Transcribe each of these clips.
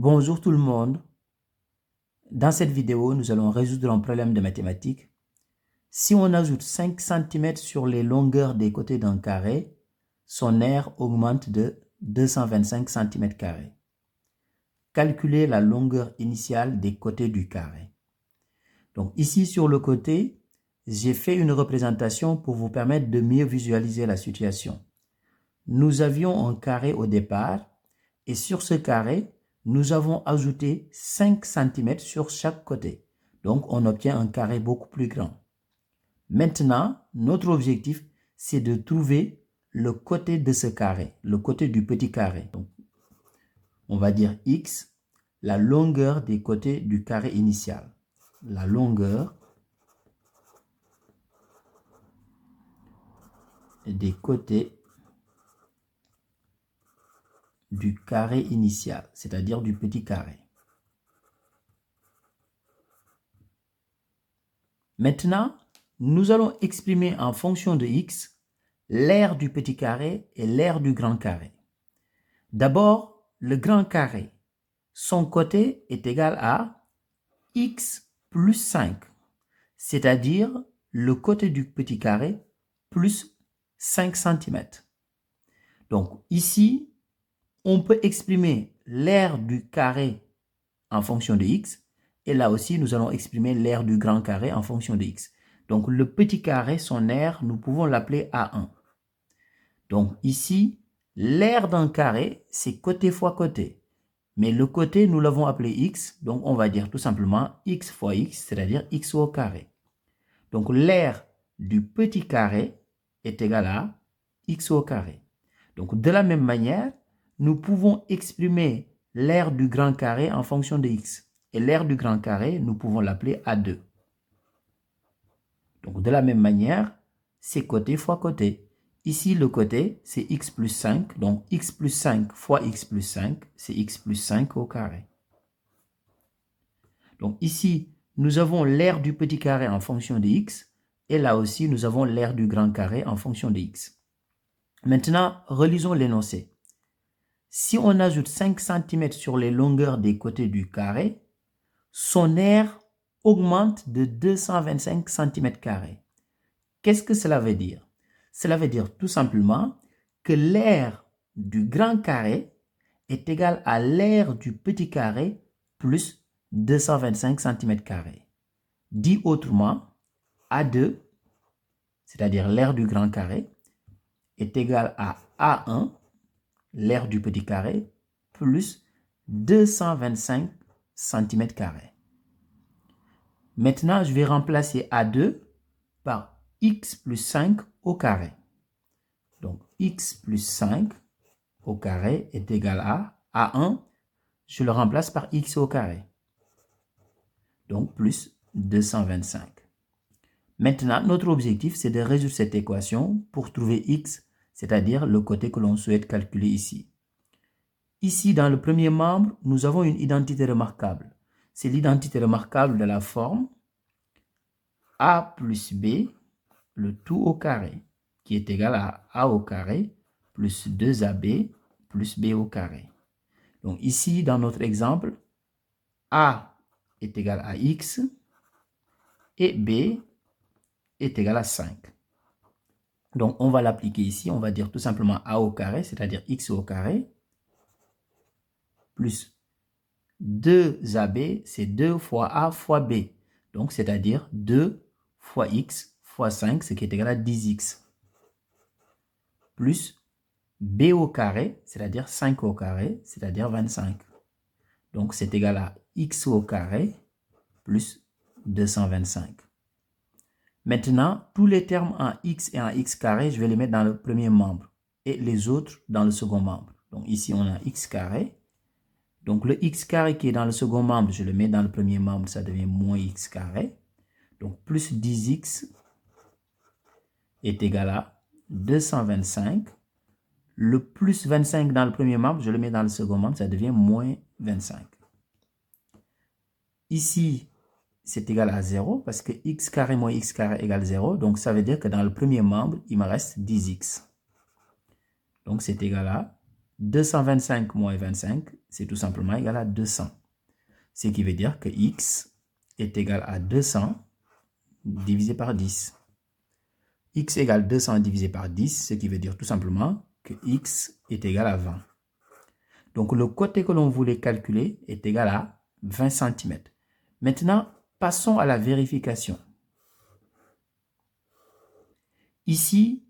Bonjour tout le monde. Dans cette vidéo, nous allons résoudre un problème de mathématiques. Si on ajoute 5 cm sur les longueurs des côtés d'un carré, son aire augmente de 225 cm². Calculez la longueur initiale des côtés du carré. Donc ici sur le côté, j'ai fait une représentation pour vous permettre de mieux visualiser la situation. Nous avions un carré au départ et sur ce carré, nous avons ajouté 5 cm sur chaque côté. Donc, on obtient un carré beaucoup plus grand. Maintenant, notre objectif, c'est de trouver le côté de ce carré, le côté du petit carré. Donc, on va dire x, la longueur des côtés du carré initial. La longueur des côtés du carré initial, c'est-à-dire du petit carré. Maintenant, nous allons exprimer en fonction de x l'aire du petit carré et l'aire du grand carré. D'abord, le grand carré, son côté est égal à x plus 5, c'est-à-dire le côté du petit carré plus 5 cm. Donc ici, on peut exprimer l'aire du carré en fonction de x, et là aussi, nous allons exprimer l'aire du grand carré en fonction de x. Donc, le petit carré, son aire, nous pouvons l'appeler A1. Donc, ici, l'aire d'un carré, c'est côté fois côté. Mais le côté, nous l'avons appelé x, donc on va dire tout simplement x fois x, c'est-à-dire x au carré. Donc, l'aire du petit carré est égale à x au carré. Donc, de la même manière, nous pouvons exprimer l'aire du grand carré en fonction de x. Et l'aire du grand carré, nous pouvons l'appeler A2. Donc, de la même manière, c'est côté fois côté. Ici, le côté, c'est x plus 5. Donc, x plus 5 fois x plus 5, c'est x plus 5 au carré. Donc, ici, nous avons l'aire du petit carré en fonction de x. Et là aussi, nous avons l'aire du grand carré en fonction de x. Maintenant, relisons l'énoncé. Si on ajoute 5 cm sur les longueurs des côtés du carré, son aire augmente de 225 cm². Qu'est-ce que cela veut dire? Cela veut dire tout simplement que l'aire du grand carré est égale à l'aire du petit carré plus 225 cm². Dit autrement, A2, c'est-à-dire l'aire du grand carré, est égale à A1, l'aire du petit carré, plus 225 cm². Maintenant, je vais remplacer A2 par x plus 5 au carré. Donc, x plus 5 au carré est égal à A1, je le remplace par x au carré. Donc, plus 225. Maintenant, notre objectif, c'est de résoudre cette équation pour trouver x, c'est-à-dire le côté que l'on souhaite calculer ici. Ici, dans le premier membre, nous avons une identité remarquable. C'est l'identité remarquable de la forme a plus b, le tout au carré, qui est égal à a au carré plus 2ab plus b au carré. Donc ici, dans notre exemple, a est égal à x et b est égal à 5. Donc on va l'appliquer ici, on va dire tout simplement a au carré, c'est-à-dire x au carré, plus 2ab, c'est 2 fois a fois b. Donc c'est-à-dire 2 fois x fois 5, ce qui est égal à 10x. Plus b au carré, c'est-à-dire 5 au carré, c'est-à-dire 25. Donc c'est égal à x au carré plus 225. Maintenant, tous les termes en x et en x carré, je vais les mettre dans le premier membre et les autres dans le second membre. Donc ici, on a x carré. Donc le x carré qui est dans le second membre, je le mets dans le premier membre, ça devient moins x carré. Donc plus 10x est égal à 225. Le plus 25 dans le premier membre, je le mets dans le second membre, ça devient moins 25. Ici, c'est égal à 0 parce que x carré moins x carré égale 0. Donc, ça veut dire que dans le premier membre, il me reste 10x. Donc, c'est égal à 225 moins 25, c'est tout simplement égal à 200. Ce qui veut dire que x est égal à 200 divisé par 10. X égale 200 divisé par 10, ce qui veut dire tout simplement que x est égal à 20. Donc, le côté que l'on voulait calculer est égal à 20 cm. Maintenant, passons à la vérification. Ici,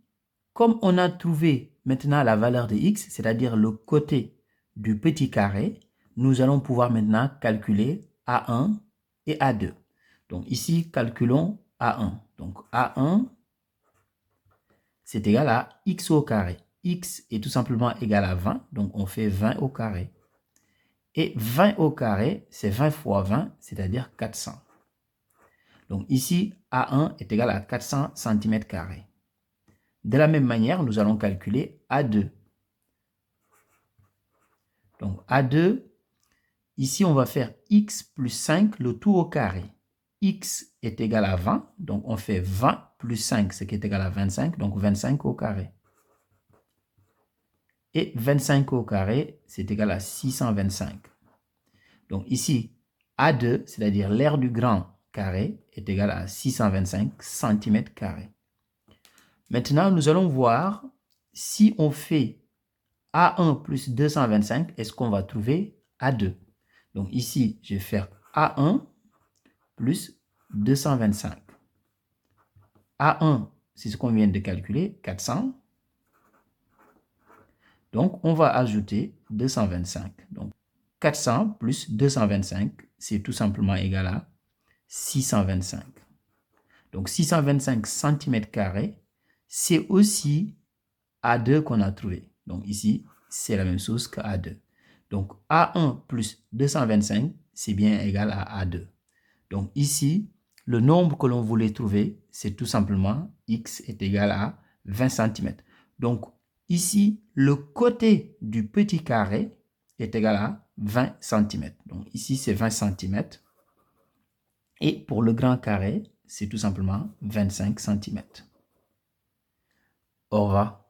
comme on a trouvé maintenant la valeur de x, c'est-à-dire le côté du petit carré, nous allons pouvoir maintenant calculer A1 et A2. Donc ici, calculons A1. Donc A1, c'est égal à x au carré. X est tout simplement égal à 20, donc on fait 20 au carré. Et 20 au carré, c'est 20 fois 20, c'est-à-dire 400. Donc ici, A1 est égal à 400 cm². De la même manière, nous allons calculer A2. Donc A2, ici on va faire x plus 5, le tout au carré. X est égal à 20, donc on fait 20 plus 5, ce qui est égal à 25, donc 25 au carré. Et 25 au carré, c'est égal à 625. Donc ici, A2, c'est-à-dire l'aire du grand carré, est égal à 625 cm². Maintenant, nous allons voir si on fait A1 plus 225, est-ce qu'on va trouver A2? Donc ici, je vais faire A1 plus 225. A1, c'est ce qu'on vient de calculer, 400. Donc, on va ajouter 225. Donc, 400 plus 225, c'est tout simplement égal à 625. Donc, 625 cm², c'est aussi A2 qu'on a trouvé. Donc, ici, c'est la même chose que A2. Donc, A1 plus 225, c'est bien égal à A2. Donc, ici, le nombre que l'on voulait trouver, c'est tout simplement x est égal à 20 cm. Donc, ici, le côté du petit carré est égal à 20 cm. Donc, ici, c'est 20 cm. Et pour le grand carré, c'est tout simplement 25 cm. Au revoir.